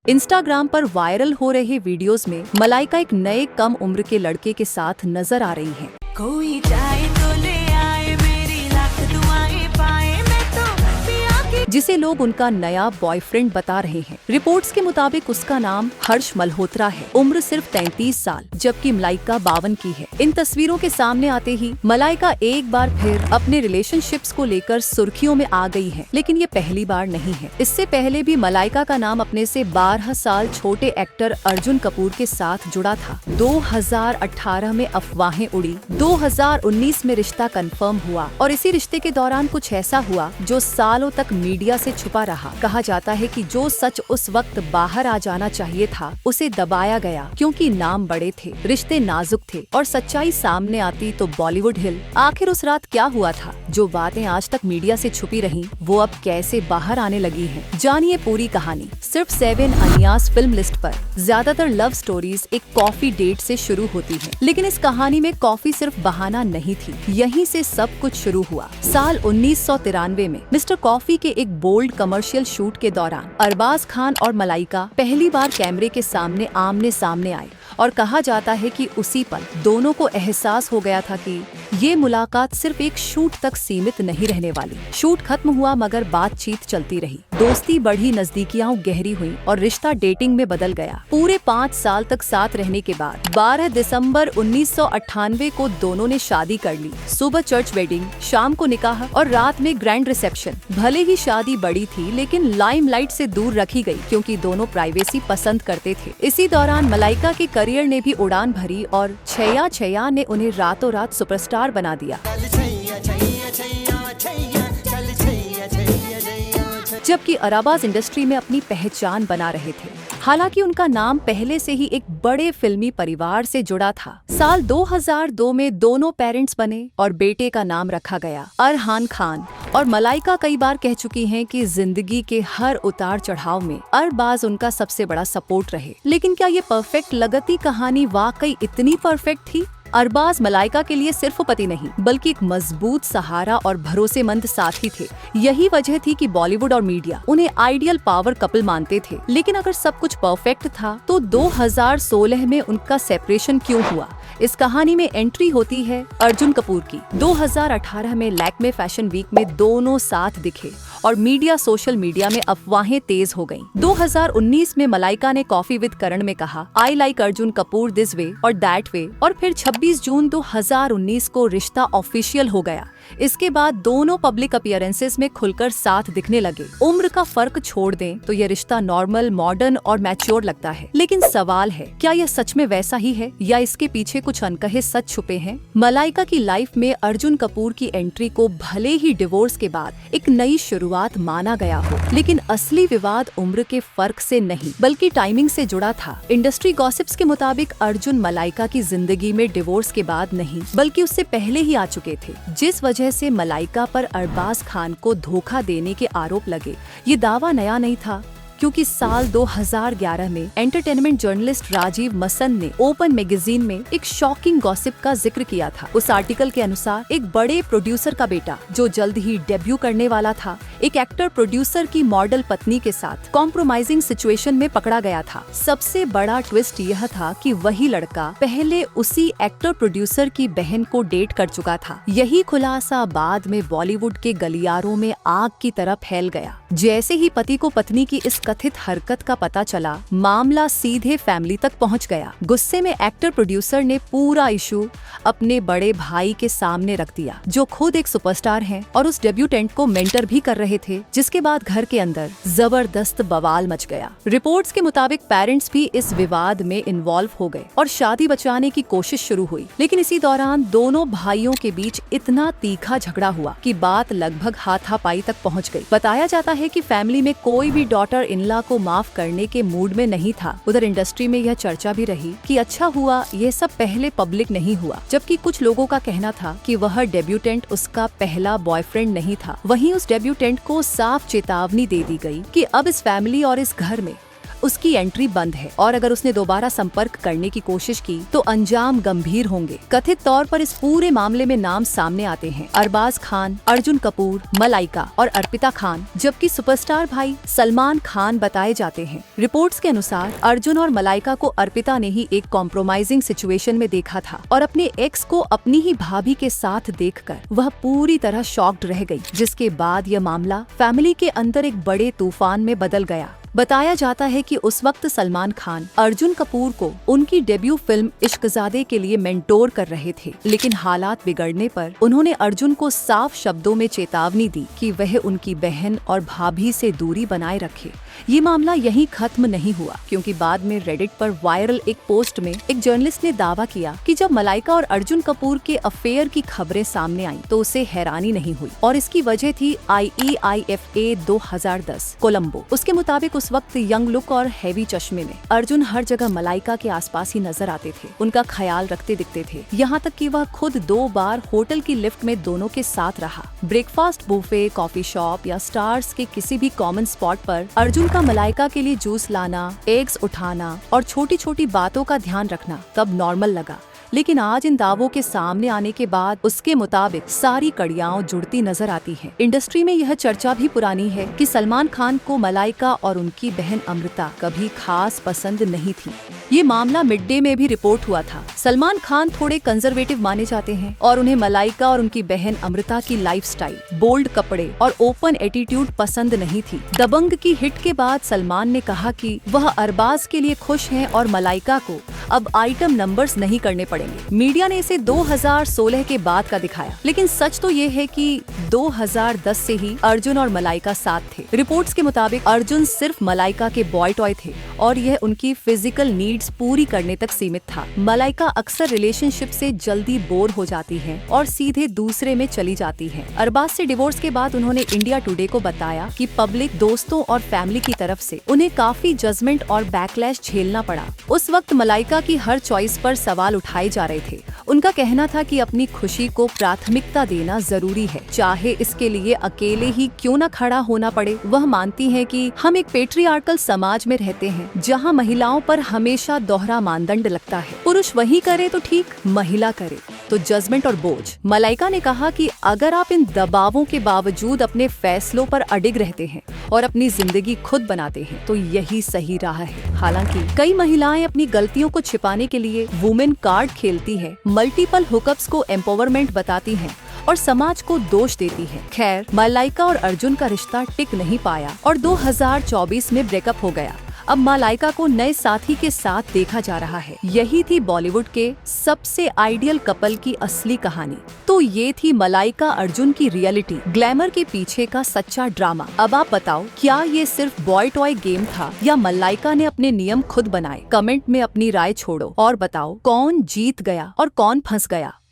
Instagram पर viral हो रहे वीडियोस में मलाइका एक नए कम उम्र के लड़के के साथ नजर आ रही हैं। कोई जाए तो ले आए, मेरी लाख दुआएं पाए, मैं तो पिया की जिसे लोग उनका नया बॉयफ्रेंड बता रहे हैं। रिपोर्ट्स के मुताबिक उसका नाम हर्ष मल्होत्रा है। उम्र सिर्फ 33 साल, जबकि मलाइका 52 की है। इन तस्वीरों के सामने आते ही मलाइका एक बार फिर अपने रिलेशनशिप्स को लेकर सुर्खियों में आ गई है, लेकिन ये पहली बार नहीं है। इससे पहले भी मलाइका का नाम अपने से 12 साल छोटे एक्टर अर्जुन कपूर के साथ जुड़ा था। 2018 में अफवाहें उड़ी, 2019 में रिश्ता कंफर्म हुआ और इसी रिश्ते के दौरान कुछ ऐसा हुआ जो सालों तक मीडिया से छुपा रहा। कहा जाता है कि जो सच उस वक्त बाहर आ जाना चाहिए था, उसे दबाया गया क्योंकि नाम बड़े थे, रिश्ते नाजुक थे और सच्चाई सामने आती तो बॉलीवुड हिल। आखिर उस रात क्या हुआ था? जो बातें आज तक मीडिया से छुपी रहीं, वो अब कैसे बाहर आने लगी हैं? जानिए पूरी कहानी। सिर्फ 7 अनियास फिल्म लिस्ट पर ज्यादातर लव स्टोरीज एक कॉफी डेट से शुरू होती है, लेकिन इस कहानी में कॉफी सिर्फ बहाना नहीं थी। यहीं से सब कुछ शुरू हुआ। साल 1993 में मिस्टर कॉफी के एक बोल्ड कमर्शियल शूट के दौरान अरबाज खान और मलाइका पहली बार कैमरे के सामने आमने सामने आए और कहा जाता है कि उसी पल दोनों को एहसास हो गया था कि ये मुलाकात सिर्फ एक शूट तक सीमित नहीं रहने वाली। शूट खत्म हुआ मगर बातचीत चलती रही, दोस्ती बढ़ी, नजदीकियां गहरी हुई और रिश्ता डेटिंग में बदल गया। पूरे 5 साल तक साथ रहने के बाद 12 दिसंबर 1998 को दोनों ने शादी कर ली। सुबह चर्च वेडिंग, शाम को निकाह और रात में ग्रैंड रिसेप्शन। भले ही शादी बड़ी थी, लेकिन लाइमलाइट से दूर रखी गई क्योंकि दोनों प्राइवेसी पसंद करते थे। इसी दौरान मलाइका के करियर ने भी उड़ान भरी और छैया छैया ने उन्हें रातों रात सुपरस्टार बना दिया। जबकि अरबाज इंडस्ट्री में अपनी पहचान बना रहे थे। हालांकि उनका नाम पहले से ही एक बड़े फिल्मी परिवार से जुड़ा था। साल 2002 में दोनों पेरेंट्स बने और बेटे का नाम रखा गया अरहान खान। और मलाइका कई बार कह चुकी हैं कि जिंदगी के हर उतार चढ़ाव में अरबाज उनका सबसे बड़ा सपोर्ट रहे। लेकिन क्या ये परफेक्ट लगती कहानी वाकई इतनी परफेक्ट थी? अरबाज मलाइका के लिए सिर्फ पति नहीं, बल्कि एक मजबूत सहारा और भरोसेमंद साथी थे। यही वजह थी कि बॉलीवुड और मीडिया उन्हें आइडियल पावर कपल मानते थे। लेकिन अगर सब कुछ परफेक्ट था, तो 2016 में उनका सेपरेशन क्यों हुआ? इस कहानी में एंट्री होती है अर्जुन कपूर की। 2018 में लैक्मे फैशन वीक में दोनों साथ दिखे और सोशल मीडिया में अफवाहें तेज हो गईं। 2019 में मलाइका ने कॉफी विद करण में कहा, I like Arjun Kapoor this way और दैट वे, और फिर 26 जून 2019 को रिश्ता ऑफिशियल हो गया। इसके बाद दोनों पब्लिक अपीयरेंसेस में खुलकर साथ दिखने लगे। उम्र का फर्क छोड़ दें तो यह रिश्ता नॉर्मल, मॉडर्न और मैच्योर लगता है। लेकिन सवाल है, क्या यह सच में वैसा ही है या इसके पीछे कुछ अनकहे सच छुपे हैं? मलाइका की लाइफ में अर्जुन कपूर की एंट्री को भले ही डिवोर्स के बाद एक नई शुरुआत माना गया हो, लेकिन असली विवाद उम्र के फर्क से नहीं बल्कि टाइमिंग से जुड़ा था। इंडस्ट्री गॉसिप्स के मुताबिक अर्जुन मलाइका की जिंदगी में डिवोर्स के बाद नहीं बल्कि उससे पहले ही आ चुके थे, जिस वजह से मलाइका पर अरबाज खान को धोखा देने के आरोप लगे। ये दावा नया नहीं था, क्योंकि साल 2011 में एंटरटेनमेंट जर्नलिस्ट राजीव मसन ने ओपन मैगजीन में एक शॉकिंग गॉसिप का जिक्र किया था। उस आर्टिकल के अनुसार एक बड़े प्रोड्यूसर का बेटा, जो जल्द ही डेब्यू करने वाला था, एक एक्टर प्रोड्यूसर की मॉडल पत्नी के साथ कॉम्प्रोमाइजिंग सिचुएशन में पकड़ा गया था। सबसे बड़ा ट्विस्ट यह था कि वही लड़का पहले उसी एक्टर प्रोड्यूसर की बहन को डेट कर चुका था। यही खुलासा बाद में बॉलीवुड के गलियारों में आग की तरह फैल गया। जैसे ही पति को पत्नी की इस कथित हरकत का पता चला, मामला सीधे फैमिली तक पहुंच गया। गुस्से में एक्टर प्रोड्यूसर ने पूरा इशू अपने बड़े भाई के सामने रख दिया, जो खुद एक सुपरस्टार हैं और उस डेब्यूटेंट को मेंटर भी कर रहे थे, जिसके बाद घर के अंदर जबरदस्त बवाल मच गया। रिपोर्ट्स के मुताबिक पेरेंट्स भी इस विवाद में इन्वॉल्व हो गए और शादी बचाने की कोशिश शुरू हुई। लेकिन इसी दौरान दोनों भाइयों के बीच इतना तीखा झगड़ा हुआ कि बात लगभग हाथापाई तक पहुंच गई। बताया जाता है कि फैमिली में कोई भी डॉटर इनला को माफ करने के मूड में नहीं था। उधर इंडस्ट्री में यह चर्चा भी रही कि अच्छा हुआ ये सब पहले पब्लिक नहीं हुआ, जबकि कुछ लोगों का कहना था कि वह डेब्यूटेंट उसका पहला बॉयफ्रेंड नहीं था। वहीं उस डेब्यूटेंट को साफ चेतावनी दे दी गई कि अब इस फैमिली और इस घर में उसकी एंट्री बंद है और अगर उसने दोबारा संपर्क करने की कोशिश की तो अंजाम गंभीर होंगे। कथित तौर पर इस पूरे मामले में नाम सामने आते हैं अरबाज खान, अर्जुन कपूर, मलाइका और अर्पिता खान, जबकि सुपरस्टार भाई सलमान खान बताए जाते हैं। रिपोर्ट्स के अनुसार अर्जुन और मलाइका को अर्पिता ने ही एक कॉम्प्रोमाइजिंग सिचुएशन में देखा था और अपने एक्स को अपनी ही भाभी के साथ देखकर वह पूरी तरह शॉक्ड रह गई, जिसके बाद यह मामला फैमिली के अंदर एक बड़े तूफान में बदल गया। बताया जाता है कि उस वक्त सलमान खान अर्जुन कपूर को उनकी डेब्यू फिल्म इश्कजादे के लिए मेंटोर कर रहे थे, लेकिन हालात बिगड़ने पर उन्होंने अर्जुन को साफ शब्दों में चेतावनी दी कि वह उनकी बहन और भाभी से दूरी बनाए रखे। ये मामला यहीं खत्म नहीं हुआ, क्योंकि बाद में रेडिट पर वायरल एक पोस्ट में एक जर्नलिस्ट ने दावा किया कि जब मलाइका और अर्जुन कपूर के अफेयर की खबरें सामने आईं, तो उसे हैरानी नहीं हुई और इसकी वजह थी IEIFA 2010 कोलंबो। उसके मुताबिक उस वक्त यंग लुक और हैवी चश्मे में अर्जुन हर जगह मलाइका के आसपास ही नजर आते थे, उनका ख्याल रखते दिखते थे, यहाँ तक कि वह खुद 2 बार होटल की लिफ्ट में दोनों के साथ रहा। ब्रेकफास्ट बुफे, कॉफी शॉप या स्टार्स के किसी भी कॉमन स्पॉट पर अर्जुन का मलाइका के लिए जूस लाना, एग्स उठाना और छोटी छोटी बातों का ध्यान रखना तब नॉर्मल लगा, लेकिन आज इन दावों के सामने आने के बाद उसके मुताबिक सारी कड़ियां जुड़ती नजर आती हैं। इंडस्ट्री में यह चर्चा भी पुरानी है कि सलमान खान को मलाइका और उनकी बहन अमृता कभी खास पसंद नहीं थी। ये मामला मिड डे में भी रिपोर्ट हुआ था। सलमान खान थोड़े कंजर्वेटिव माने जाते हैं और उन्हें मलाइका और उनकी बहन अमृता की लाइफस्टाइल, बोल्ड कपड़े और ओपन एटीट्यूड पसंद नहीं थी। दबंग की हिट के बाद सलमान ने कहा कि वह अरबाज के लिए खुश हैं और मलाइका को अब आइटम नंबर्स नहीं करने पड़ेंगे। मीडिया ने इसे 2016 के बाद का दिखाया, लेकिन सच तो ये है कि 2010 से ही अर्जुन और मलाइका साथ थे। रिपोर्ट्स के मुताबिक अर्जुन सिर्फ मलाइका के बॉय टॉय थे और यह उनकी फिजिकल नीड्स पूरी करने तक सीमित था। मलाइका अक्सर रिलेशनशिप से जल्दी बोर हो जाती है और सीधे दूसरे में चली जाती है। अरबाज से डिवोर्स के बाद उन्होंने इंडिया टुडे को बताया कि पब्लिक, दोस्तों और फैमिली की तरफ से उन्हें काफी जजमेंट और बैकलैश झेलना पड़ा। उस वक्त मलाइका की हर चॉइस पर सवाल उठाए जा रहे थे। उनका कहना था कि अपनी खुशी को प्राथमिकता देना जरूरी है, चाहे इसके लिए अकेले ही क्यों न खड़ा होना पड़े। वह मानती हैं कि हम एक पेट्रियार्कल समाज में रहते हैं, जहां महिलाओं पर हमेशा दोहरा मानदंड लगता है। पुरुष वही करे तो ठीक, महिला करे तो जजमेंट और बोझ। मलाइका ने कहा कि अगर आप इन दबावों के बावजूद अपने फैसलों पर अडिग रहते हैं और अपनी जिंदगी खुद बनाते हैं, तो यही सही राह है। हालांकि कई महिलाएं अपनी गलतियों को छिपाने के लिए वुमेन कार्ड खेलती है, मल्टीपल हुकअप्स को एम्पावरमेंट बताती हैं और समाज को दोष देती है। खैर, मलाइका और अर्जुन का रिश्ता टिक नहीं पाया और 2024 में ब्रेकअप हो गया। अब मलाइका को नए साथी के साथ देखा जा रहा है। यही थी बॉलीवुड के सबसे आइडियल कपल की असली कहानी। तो ये थी मलाइका अर्जुन की रियलिटी, ग्लैमर के पीछे का सच्चा ड्रामा। अब आप बताओ, क्या ये सिर्फ बॉय टॉय गेम था या मलाइका ने अपने नियम खुद बनाए? कमेंट में अपनी राय छोड़ो और बताओ कौन जीत गया और कौन फंस गया।